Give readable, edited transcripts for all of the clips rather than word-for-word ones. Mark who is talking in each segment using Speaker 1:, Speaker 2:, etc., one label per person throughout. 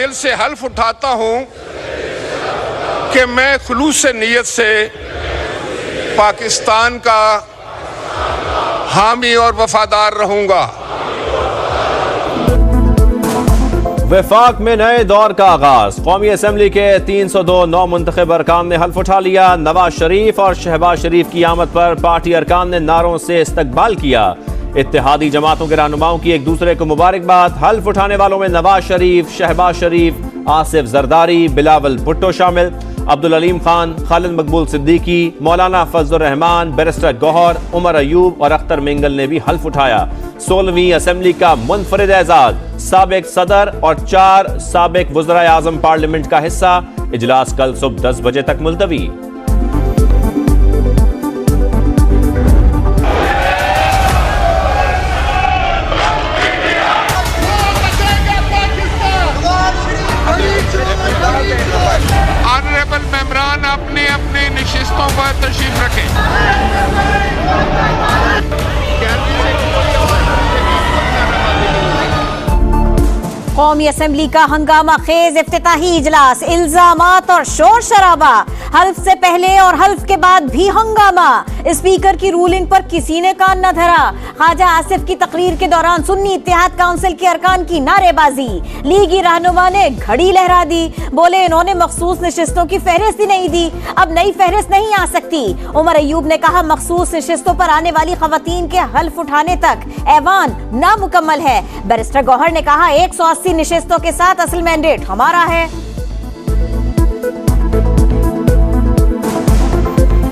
Speaker 1: दिल से हल्फ उठाता हूं कि मैं खुलूस नीयत से पाकिस्तान का हामी और वफादार रहूंगा।
Speaker 2: वफाक में नए दौर का आगाज। कौमी असम्बली के 302 नौ मुंतखब अरकान ने हल्फ उठा लिया। नवाज शरीफ और शहबाज शरीफ की आमद पर पार्टी अरकान ने नारों से इस्तकबाल किया। इत्तेहादी जमातों के रहनुमाओं की एक दूसरे को मुबारकबाद। हल्फ उठाने वालों में नवाज शरीफ, शहबाज शरीफ, आसिफ जरदारी, बिलावल भुट्टो शामिल। अब्दुल अलीम खान, खालिद मकबूल सिद्दीकी, मौलाना फजलुर रहमान, बैरिस्टर गौहर, उमर अयूब और अख्तर मेंगल ने भी हल्फ उठाया। 16वीं असम्बली का मुनफरिद एजाज। साबिक सदर और 4 साबिक वज़राए आज़म पार्लियामेंट का हिस्सा। इजलास कल सुबह 10 बजे तक मुलतवी।
Speaker 1: ऑनरेबल मेंबरान अपने अपने नशिस्तों पर तशरीफ रखें।
Speaker 3: कौमी असम्बली का हंगामा खेज इफ्तिताही इजलास। इल्जामात और शोर शराबा। हल्फ से पहले और हल्फ के बाद भी हंगामा। स्पीकर की रूलिंग पर किसी ने कान न धरा। ख्वाजा आसिफ की तकरीर के दौरान सुन्नी इत्तेहाद काउंसिल के अरकान की नारेबाजी। लीगी रहनुमा ने घड़ी लहरा दी। बोले इन्होंने मखसूस नशिस्तों की फहरिस्त ही नहीं दी, अब नई फहरिस्त नहीं आ सकती। उमर अयूब ने कहा मखसूस नशिस्तों पर आने वाली खवातीन के हल्फ उठाने तक ऐवान नामुकम्मल है। बैरिस्टर गौहर ने कहा 180 नशिस्तों के साथ असल मैंडेट हमारा है।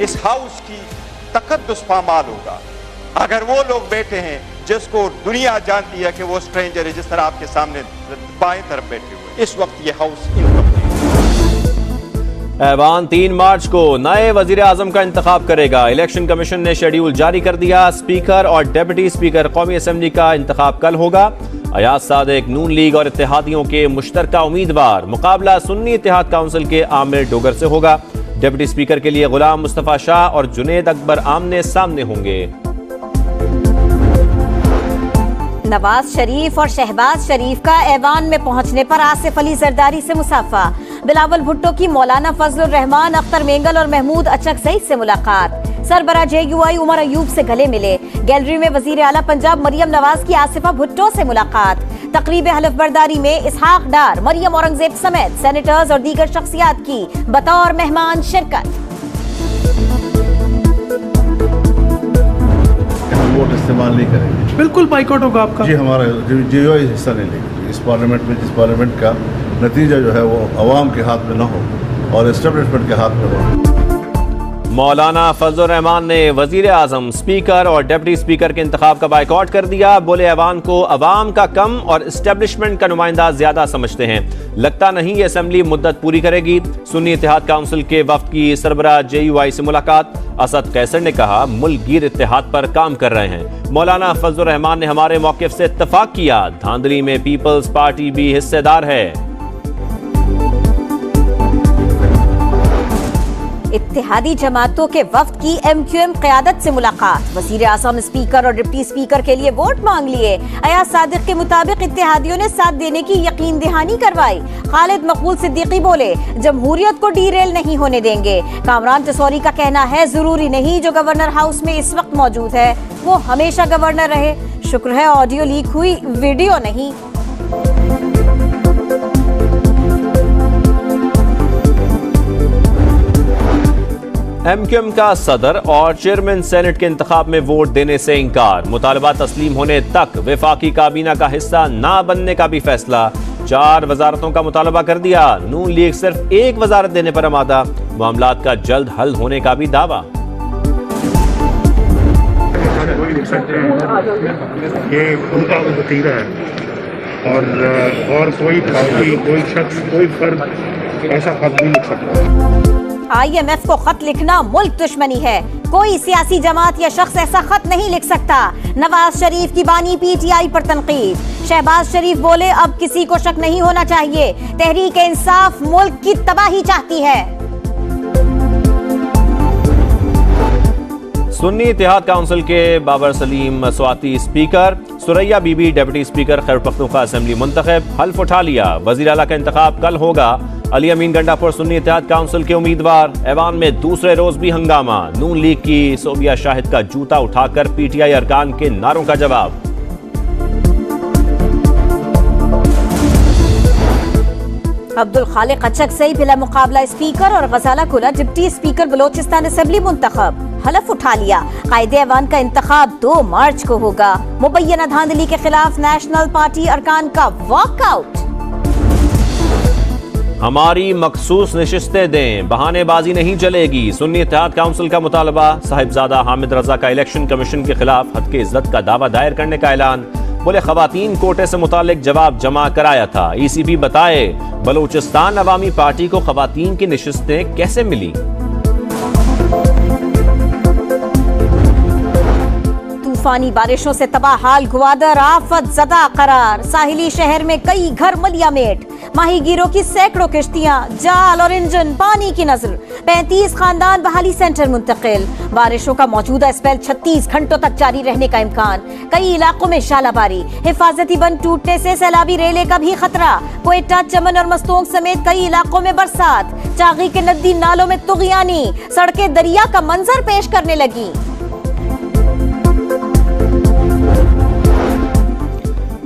Speaker 4: इस हाउस की तकद्दुस पामाल होगा अगर वो लोग बैठे हैं जिसको दुनिया जानती है कि वो स्ट्रेंजर है, जिस तरह आपके सामने बाएं तरफ बैठे हुए। इस वक्त ये हाउस
Speaker 2: ऐवान 3 मार्च को नए वजीर आजम का इंतखाब करेगा। इलेक्शन कमीशन ने शेड्यूल जारी कर दिया। स्पीकर और डेप्यूटी स्पीकर कौमी असम्बली का इंतखाब कल होगा। अयाज सादिक, नून लीग और इत्तेहादियों के मुश्तरका उम्मीदवार। मुकाबला सुन्नी इत्तेहाद काउंसिल के आमिर डोगर से होगा। डेप्यूटी स्पीकर के लिए गुलाम मुस्तफा शाह और जुनेद अकबर आमने सामने होंगे।
Speaker 3: नवाज शरीफ और शहबाज शरीफ का ऐवान में पहुंचने पर आसिफ अली जरदारी से मुसाफा। बिलावल भुट्टो की मौलाना फजलुर रहमान, अख्तर मेंगल और महमूद अचकज़ई से मुलाकात। सरबरा JUI उमर अयूब से गले मिले। गैलरी में वजीर आला पंजाब मरियम नवाज की आसिफा भुट्टो से मुलाकात। तकरीब हलफ बर्दारी में इसहाक डार, मरियम औरंगजेब समेत सेनेटर्स और दीगर शख्सियात की बतौर मेहमान शिरकत।
Speaker 5: हम वोट इस्तेमाल नहीं करेंगे।
Speaker 6: बिल्कुल बाइकआउट होगा आपका।
Speaker 5: जी, हमारा JUI हिस्सा नहीं लेगी इस पार्लियामेंट में, जिस पार्लियामेंट का नतीजा जो है वो अवाम के हाथ में न हो और एस्टेब्लिशमेंट के हाथ में हो।
Speaker 2: मौलाना फजलुर रहमान ने वजीर आजम, स्पीकर और डिप्टी स्पीकर के इंतखाब का बाइकआउट कर दिया। बोले ऐवान को अवाम का कम और एस्टेब्लिशमेंट का नुमाइंदा ज्यादा समझते हैं। लगता नहीं ये असेंबली मुद्दत पूरी करेगी। सुन्नी इत्तेहाद काउंसिल के वफ्द की सरबरा JUI से मुलाकात। असद कैसर ने कहा मुल्क गिर इत्तेहाद पर काम कर रहे हैं। मौलाना फजलुर रहमान ने हमारे मौक़िफ़ से इत्तफाक किया। धांधली में पीपल्स पार्टी भी हिस्सेदार है।
Speaker 3: इत्तेहादी जमातों के वफ्द की MQM क़यादत से मुलाकात। वज़ीर आज़म, स्पीकर और डिप्टी स्पीकर के लिए वोट मांग लिए। अयाज सादिक के मुताबिक इत्तेहादियों ने साथ देने की यकीन दहानी करवाई। खालिद मकबूल सिद्दीकी बोले जमहूरियत को डीरेल नहीं होने देंगे। कामरान जसौरी का कहना है जरूरी नहीं जो गवर्नर हाउस में इस वक्त मौजूद है वो हमेशा गवर्नर रहे। शुक्र है ऑडियो लीक हुई, वीडियो नहीं।
Speaker 2: MQM का सदर और चेयरमैन सेनेट के इंतखाब में वोट देने से इनकार। मुतालबा तस्लीम होने तक वफाकी काबीना का हिस्सा ना बनने का भी फैसला। 4 वजारतों का मुतालबा कर दिया। नून लीग सिर्फ 1 वजारत देने पर आमादा। मामलात का जल्द हल होने का भी दावा।
Speaker 7: ये उनका वतीरा है और कोई पार्टी, कोई शख्स, कोई फर्द ऐसा खत नहीं लिख सकता।
Speaker 3: IMF को खत लिखना मुल्क दुश्मनी है। कोई सियासी जमात या शख्स ऐसा खत नहीं लिख सकता। नवाज शरीफ की बानी PTI पर तनकीद। शहबाज शरीफ बोले अब किसी को शक नहीं होना चाहिए। तहरीक इंसाफ मुल्क की तबाही चाहती है।
Speaker 2: सुन्नी इत्तेहाद काउंसिल के Babar Saleem Swati speaker, Suraiya Bibi deputy speaker Khyber Pakhtunkhwa assembly मुंतखब, हल्फ उठा लिया। वजीर आला का इंतखाब कल होगा। अली अमीन गंडापुर सुन्नी इत्तेहाद काउंसिल के उम्मीदवार। ऐवान में दूसरे रोज भी हंगामा। नून लीग की सोबिया शाहिद का जूता उठाकर पीटीआई अरकान के नारों का जवाब।
Speaker 3: अब्दुल खालिक अचक से बिला मुकाबला स्पीकर और गजाला कुला डिप्टी स्पीकर बलोचिस्तान असेंबली मुंतखब, हलफ उठा लिया। कायदे ऐवान का इंतखाब 2 मार्च को होगा। मुबैना धांधली के खिलाफ नेशनल पार्टी अरकान का वॉकआउट।
Speaker 2: हमारी मखसूस नशिस्तें दें, बहानेबाजी नहीं चलेगी। सुन्नी इत्तेहाद काउंसिल का मुतालबा। साहिबजादा हामिद रजा का इलेक्शन कमीशन के खिलाफ हद के इज्जत का दावा दायर करने का ऐलान। बोले खवातीन कोटे से मुतालिक जवाब जमा कराया था। ईसीबी बताए बलूचिस्तान अवामी पार्टी को खवातीन की नशिस्तें कैसे मिली।
Speaker 3: तूफानी बारिशों से तबाह हाल ग्वादर आफत ज़दा करार। साहिली शहर में कई घर मलियामेट। माहीगीरों की सैकड़ों किश्तियां, जाल और इंजन पानी की नजर। 35 खानदान बहाली सेंटर मुंतकिल। बारिशों का मौजूदा स्पेल 36 घंटों तक जारी रहने का इम्कान। कई इलाकों में शालाबारी। हिफाजती बंद टूटने से सैलाबी रेले का भी खतरा। क्वेटा, चमन और मस्तोंग समेत कई इलाकों में बरसात। चागी के नदी नालों में तुगयानी। सड़कें दरिया का मंजर पेश करने लगी।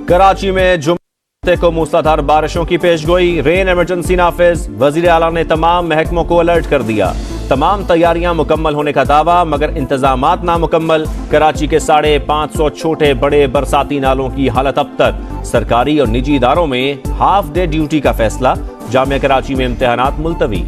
Speaker 2: कराची में जुम्मे को मूसलाधार बारिशों की पेशगोई। रेन इमरजेंसी नाफिज। वजीर आला ने तमाम महकमों को अलर्ट कर दिया। तमाम तैयारियां मुकम्मल होने का दावा, मगर इंतजामात नामुकम्मल। कराची के 550 छोटे बड़े बरसाती नालों की हालत अबतर। सरकारी और निजी इदारों में हाफ डे ड्यूटी का फैसला। जामिया कराची में इम्तिहानात मुलतवी।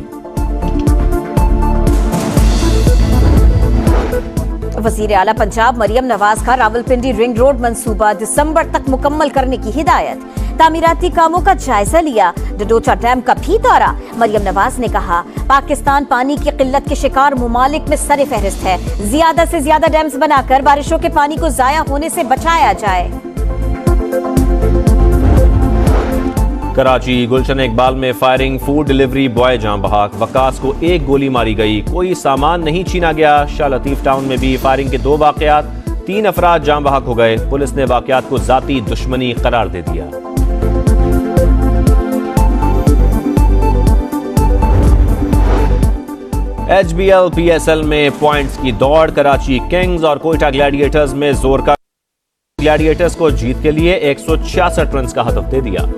Speaker 3: वजीर आला पंजाब मरियम नवाज का रावलपिंडी रिंग रोड मंसूबा दिसंबर तक मुकम्मल करने की हिदायत। तामीराती कामों का जायजा लिया। डडोचा डैम का भी दौरा। मरियम नवाज ने कहा पाकिस्तान पानी की किल्लत के शिकार मुमालिक में सरे फहरिस्त है। ज्यादा से ज्यादा डैम्स बनाकर बारिशों के पानी को जाया होने से बचाया जाए।
Speaker 2: कराची गुलशन इकबाल में फायरिंग। फूड डिलीवरी बॉय जान बहक। वकास को 1 गोली मारी गई। कोई सामान नहीं छीना गया। शाह लतीफ टाउन में भी फायरिंग के 2 वाकयात। 3 अफराद जान बहक हो गए। पुलिस ने वाकयात को जाती दुश्मनी करार दे दिया। HBL PSL में पॉइंट्स की दौड़। कराची किंग्स और कोयटा ग्लैडिएटर्स में जोर का। ग्लैडिएटर्स को जीत के लिए 166 रन का हदफ दे दिया।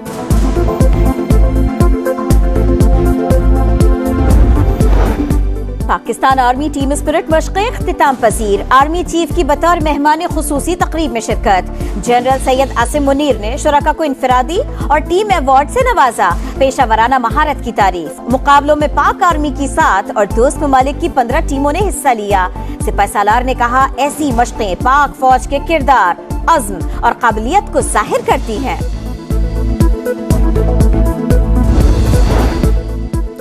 Speaker 3: पाकिस्तान आर्मी टीम स्पिरिट मशक़ इख्तिताम पजीर। आर्मी चीफ की बतौर मेहमान खुसूसी तकरीब में शिरकत। जनरल सैयद आसिम मुनीर ने शुरका को इनफरादी और टीम अवार्ड से नवाजा। पेशावराना महारत की तारीफ। मुकाबलों में पाक आर्मी की 7 और दोस्त ममालिक की 15 टीमों ने हिस्सा लिया। सिपाही सालार ने कहा ऐसी मशक़ें पाक फौज के किरदार, अज़्म और काबिलियत को जाहिर करती हैं।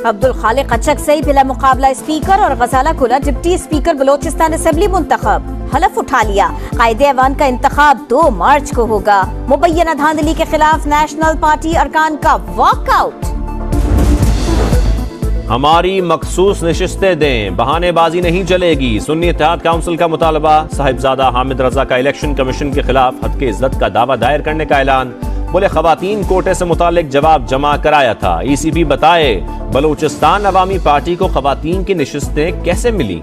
Speaker 3: अब्दुल खालिक अचक से बिला मुकाबला स्पीकर और गजाला कुला डिप्टी स्पीकर बलोचिस्तान असेंबली मुंतखब, हलफ उठा लिया। कायदे ऐवान का इंतखाब 2 मार्च को होगा। मुबैना धांधली के खिलाफ नेशनल पार्टी अरकान का वॉकआउट।
Speaker 2: हमारी मखसूस नशिस्तें दें, बहानेबाजी नहीं चलेगी। सुन्नी इत्तेहाद काउंसिल का मुतालबा। साहिबजादा हामिद रजा का इलेक्शन कमीशन के खिलाफ हद के इज्जत का दावा दायर करने का ऐलान। बोले खवातीन कोटे से मुतालिक जवाब जमा कराया था। ईसीबी बताए बलूचिस्तान अवामी पार्टी को खवातीन की नशिस्तें कैसे मिली।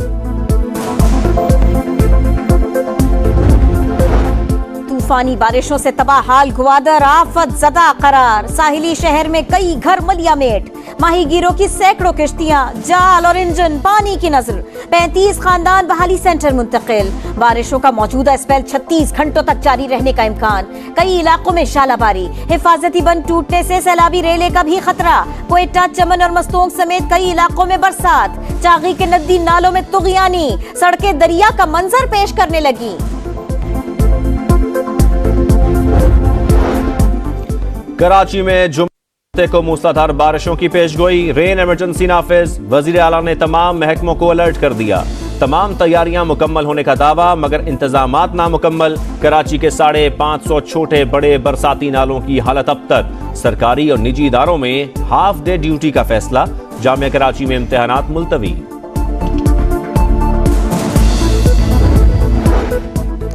Speaker 3: तूफानी बारिशों से तबाह हाल ग्वादर आफत ज़दा करार। साहिली शहर में कई घर मलियामेट। माहीगीरों की सैकड़ों किश्तियां, जाल और इंजन पानी की नजर। 35 खानदान बहाली सेंटर मुंतकिल। बारिशों का मौजूदा स्पेल 36 घंटों तक जारी रहने का इम्कान। कई इलाकों में शालाबारी। हिफाजती बंद टूटने से सैलाबी रेले का भी खतरा। क्वेटा, चमन और मस्तोंग समेत कई इलाकों में बरसात। चागी के नदी नालों में तुगयानी। सड़कें दरिया का मंजर पेश करने लगी।
Speaker 2: कराची में जुम्मे को मूसलाधार बारिशों की पेशगोई। रेन इमरजेंसी नाफिज। वजीर आला ने तमाम महकमों को अलर्ट कर दिया। तमाम तैयारियां मुकम्मल होने का दावा, मगर इंतजामात नामुकम्मल। कराची के 550 छोटे बड़े बरसाती नालों की हालत अबतर। सरकारी और निजी इदारों में हाफ डे ड्यूटी का फैसला। जामिया कराची में इम्तिहानात मुलतवी।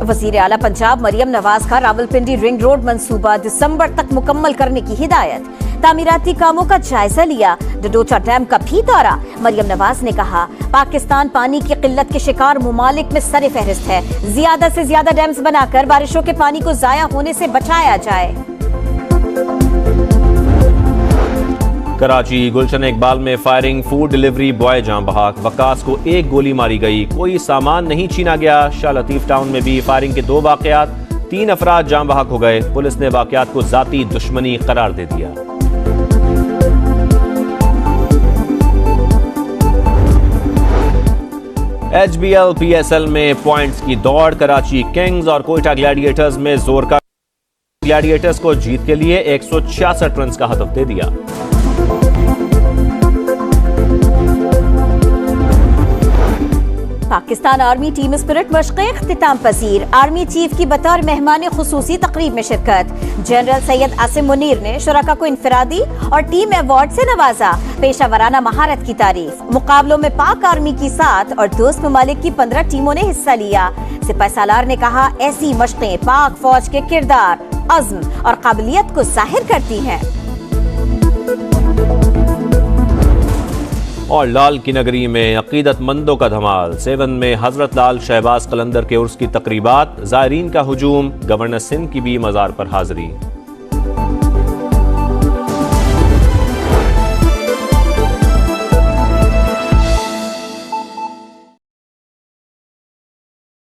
Speaker 3: वजीर आला पंजाब मरियम नवाज का रावलपिंडी रिंग रोड मंसूबा दिसंबर तक मुकम्मल करने की हिदायत। तामीराती कामों का जायजा लिया। डडोचा डैम का भी दौरा। मरियम नवाज ने कहा, पाकिस्तान पानी की किल्लत के शिकार मुमालिक में सरे फहरिस्त है। ज्यादा से ज्यादा डैम्स बनाकर बारिशों के पानी को जाया होने से बचाया जाए।
Speaker 2: कराची गुलशन इकबाल में फायरिंग, फूड डिलीवरी बॉय जान बहक। वकास को एक गोली मारी गई, कोई सामान नहीं छीना गया। शाह लतीफ टाउन में भी फायरिंग के 2 वाकयात, 3 अफराद जान बहक हो गए। पुलिस ने वाकयात को जाती दुश्मनी करार दे दिया। HBL PSL में पॉइंट्स की दौड़। कराची किंग्स और कोयटा ग्लैडिएटर्स में जोर का। ग्लैडिएटर्स को जीत के लिए 166 रन का हदफ दे दिया।
Speaker 3: पाकिस्तान आर्मी टीम स्पिरिट मशक़े इख्तिताम पजीर। आर्मी चीफ की बतौर मेहमान खुसूसी तकरीब में शिरकत। जनरल सैयद आसिम मुनीर ने शुरका को इनफरादी और टीम अवार्ड से नवाजा। पेशावराना महारत की तारीफ। मुकाबलों में पाक आर्मी की 7 और दोस्त ममालिक की 15 टीमों ने हिस्सा लिया। सिपाही सालार ने कहा, ऐसी मशक़ें पाक फौज के किरदार, अज़्म और काबिलियत को जाहिर करती हैं।
Speaker 2: और लाल की नगरी में अकीदतमंदों का धमाल। 7 में हजरत लाल शहबाज कलंदर के उर्स की तकरीबात। ज़ायरीन का हुजूम। गवर्नर सिंध की भी मज़ार पर हाजिरी।